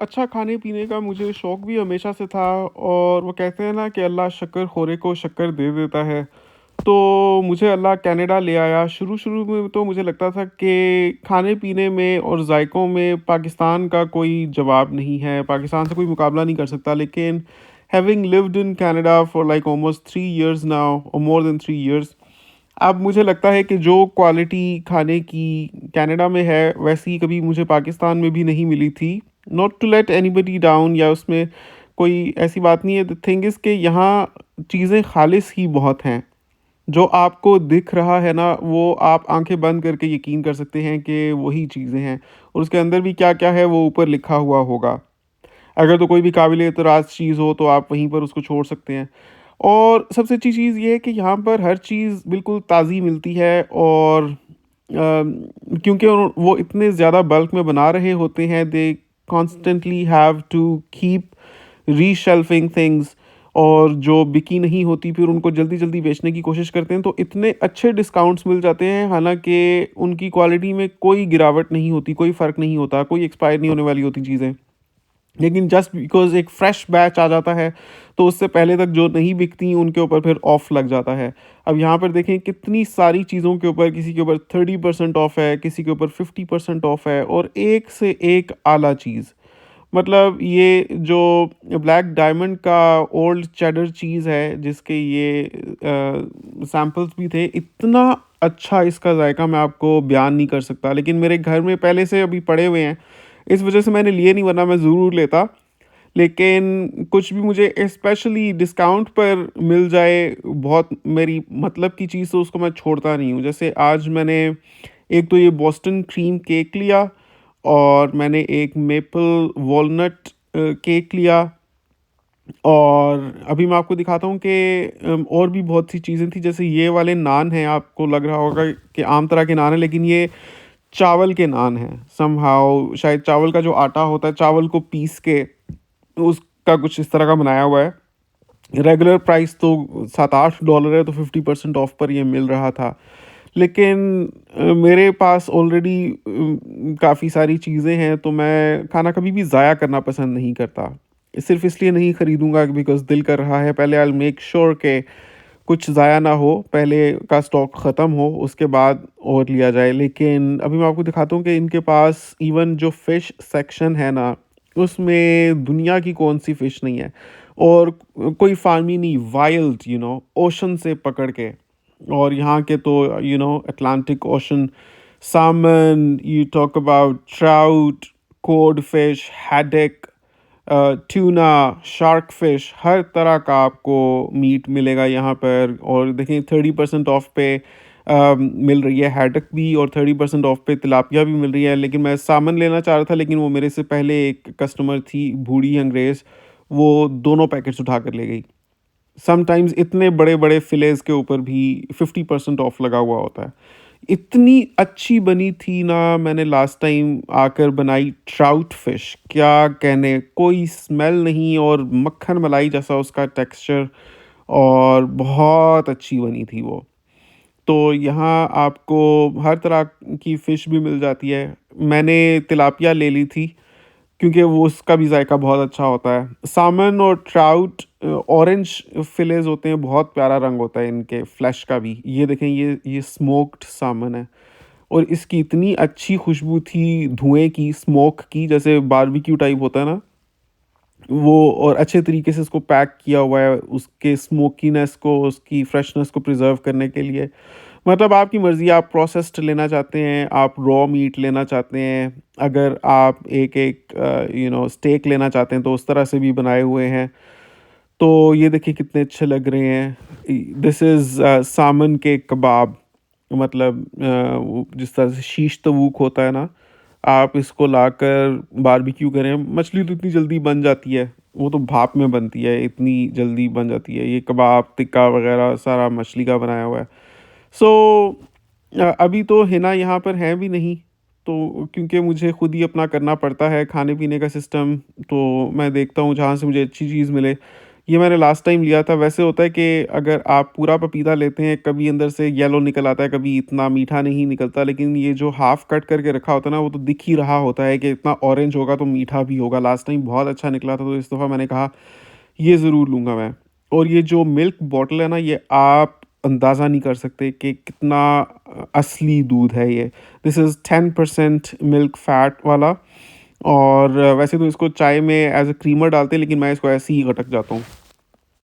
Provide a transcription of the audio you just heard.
अच्छा खाने-पीने का मुझे शौक भी हमेशा से था और वो कहते हैं ना कि अल्लाह शक्कर-ख़ोरे को शक्कर दे देता है। तो मुझे अल्लाह कनाडा ले आया। शुरू-शुरू में तो मुझे लगता था कि खाने-पीने में और जायकों में पाकिस्तान का कोई जवाब नहीं है, पाकिस्तान से कोई मुकाबला नहीं कर सकता। लेकिन having lived in Canada for like almost 3 years now और मोर देन 3 इयर्स, अब मुझे लगता है कि जो क्वालिटी खाने की कनाडा में है, वैसी कभी मुझे पाकिस्तान में भी नहीं मिली थी। Not to let anybody down या उसमें कोई ऐसी बात नहीं है। द थिंग इज़ कि यहाँ चीज़ें खालिस ही बहुत हैं। जो आपको दिख रहा है ना, वो आप आँखें बंद करके यकीन कर सकते हैं कि वही चीज़ें हैं और उसके अंदर भी क्या-क्या है, वो ऊपर लिखा हुआ होगा। अगर तो कोई भी काबिल एतराज़ चीज़ हो, तो आप वहीं पर उसको छोड़ सकते हैं। और सबसे अच्छी चीज़ ये है कि यहाँ पर हर चीज़ बिल्कुल ताज़ी मिलती है और क्योंकि वो इतने ज़्यादा बल्क में बना रहे होते हैं, they constantly have to keep reshelving things, और जो बिकी नहीं होती फिर उनको जल्दी-जल्दी बेचने की कोशिश करते हैं, तो इतने अच्छे डिस्काउंट्स मिल जाते हैं, हालाँकि उनकी क्वालिटी में कोई गिरावट नहीं होती, कोई फ़र्क नहीं होता, कोई एक्सपायर नहीं होने वाली होती चीज़ें। लेकिन जस्ट बिकॉज़ एक फ्रेश बैच आ जाता है, तो उससे पहले तक जो नहीं बिकती उनके ऊपर फिर ऑफ लग जाता है। अब यहाँ पर देखें कितनी सारी चीज़ों के ऊपर, किसी के ऊपर 30% ऑफ है, किसी के ऊपर 50% ऑफ है और एक से एक आला चीज़। मतलब ये जो ब्लैक डायमंड का ओल्ड चेडर चीज़ है, जिसके ये सैंपल्स भी थे, इतना अच्छा इसका जायका मैं आपको बयान नहीं कर सकता। लेकिन मेरे घर में पहले से अभी पड़े हुए हैं, इस वजह से मैंने लिए नहीं, वरना मैं ज़रूर लेता। लेकिन कुछ भी मुझे स्पेशली डिस्काउंट पर मिल जाए, बहुत मेरी मतलब की चीज़, तो उसको मैं छोड़ता नहीं हूँ। जैसे आज मैंने एक तो ये बोस्टन क्रीम केक लिया और मैंने एक मेपल वॉलनट केक लिया, और अभी मैं आपको दिखाता हूँ कि और भी बहुत सी चीज़ें थी। जैसे ये वाले नान हैं, आपको लग रहा होगा कि आम तरह के नान हैं, लेकिन ये चावल के नान हैं। समहाउ शायद चावल का जो आटा होता है, चावल को पीस के उसका कुछ इस तरह का बनाया हुआ है। रेगुलर प्राइस तो $7-8 है, तो 50% ऑफ पर ये मिल रहा था। लेकिन मेरे पास ऑलरेडी काफ़ी सारी चीज़ें हैं, तो मैं खाना कभी भी ज़ाया करना पसंद नहीं करता। सिर्फ़ इसलिए नहीं खरीदूँगा बिकॉज़ दिल कर रहा है, पहले आई विल मेक श्योर कि कुछ ज़ाया ना हो, पहले का स्टॉक ख़त्म हो, उसके बाद और लिया जाए। लेकिन अभी मैं आपको दिखाता हूँ कि इनके पास इवन जो फ़िश सेक्शन है ना, उसमें दुनिया की कौन-सी फ़िश नहीं है, और कोई फार्मी नहीं, वाइल्ड ओशन से पकड़ के। और यहाँ के तो Atlantic ocean salmon, you talk about trout, cod fish, haddock, tuna, shark fish, हर तरह का आपको मीट मिलेगा यहाँ पर। और देखें 30% ऑफ पे मिल रही है हैडक भी, और 30% ऑफ पे तिलापिया भी मिल रही है। लेकिन मैं सामन लेना चाह रहा था, लेकिन वो मेरे से पहले एक कस्टमर थी, बूढ़ी अंग्रेज़, वो दोनों पैकेट्स उठा कर ले गई। समटाइम्स इतने बड़े-बड़े फिलेज़ के ऊपर भी 50% ऑफ लगा हुआ होता है। इतनी अच्छी बनी थी ना, मैंने लास्ट टाइम आकर बनाई ट्राउट फ़िश, क्या कहने, कोई स्मेल नहीं और मक्खन मलाई जैसा उसका टेक्सचर, और बहुत अच्छी बनी थी वो। तो यहाँ आपको हर तरह की फ़िश भी मिल जाती है। मैंने तिलापिया ले ली थी, क्योंकि वो उसका भी ज़ायका बहुत अच्छा होता है। सामन और ट्राउट ऑरेंज फिलेज़ होते हैं, बहुत प्यारा रंग होता है इनके फ्लेश का भी। ये देखें, ये स्मोक्ड सामन है और इसकी इतनी अच्छी खुशबू थी धुएँ की, स्मोक की, जैसे बारबेक्यू टाइप होता है ना, वो, और अच्छे तरीके से इसको पैक किया हुआ है, उसके स्मोकीनेस को, उसकी फ्रेशनेस को प्रिज़र्व करने के लिए। मतलब आपकी मर्ज़ी, आप प्रोसेस्ड लेना चाहते हैं, आप रॉ मीट लेना चाहते हैं, अगर आप एक-एक स्टेक लेना चाहते हैं, तो उस तरह से भी बनाए हुए हैं। तो ये देखिए कितने अच्छे लग रहे हैं। दिस इज़ सामन के कबाब, मतलब वो जिस तरह से शीश तवूक होता है ना, आप इसको लाकर बारबेक्यू करें, मछली तो इतनी जल्दी बन जाती है, वो तो भाप में बनती है, इतनी जल्दी बन जाती है। ये कबाब, टिक्का वगैरह सारा मछली का बनाया हुआ है। सो अभी तो हिना यहाँ पर है भी नहीं, तो क्योंकि मुझे खुद ही अपना करना पड़ता है खाने-पीने का सिस्टम, तो मैं देखता हूँ जहाँ से मुझे अच्छी चीज़ मिले। ये मैंने लास्ट टाइम लिया था। वैसे होता है कि अगर आप पूरा पपीता लेते हैं, कभी अंदर से येलो निकल आता है, कभी इतना मीठा नहीं निकलता, लेकिन ये जो हाफ़ कट करके रखा होता है ना, वो तो दिख ही रहा होता है कि इतना ऑरेंज होगा तो मीठा भी होगा। लास्ट टाइम बहुत अच्छा निकला था, तो इस दफ़ा मैंने कहा ये ज़रूर लूँगा मैं। और ये जो मिल्क बॉटल है ना, ये आप अंदाज़ा नहीं कर सकते कि कितना असली दूध है ये। दिस इज़ 10% मिल्क फैट वाला। और वैसे तो इसको चाय में एज़ अ क्रीमर डालते हैं, लेकिन मैं इसको ऐसे ही गटक जाता हूँ।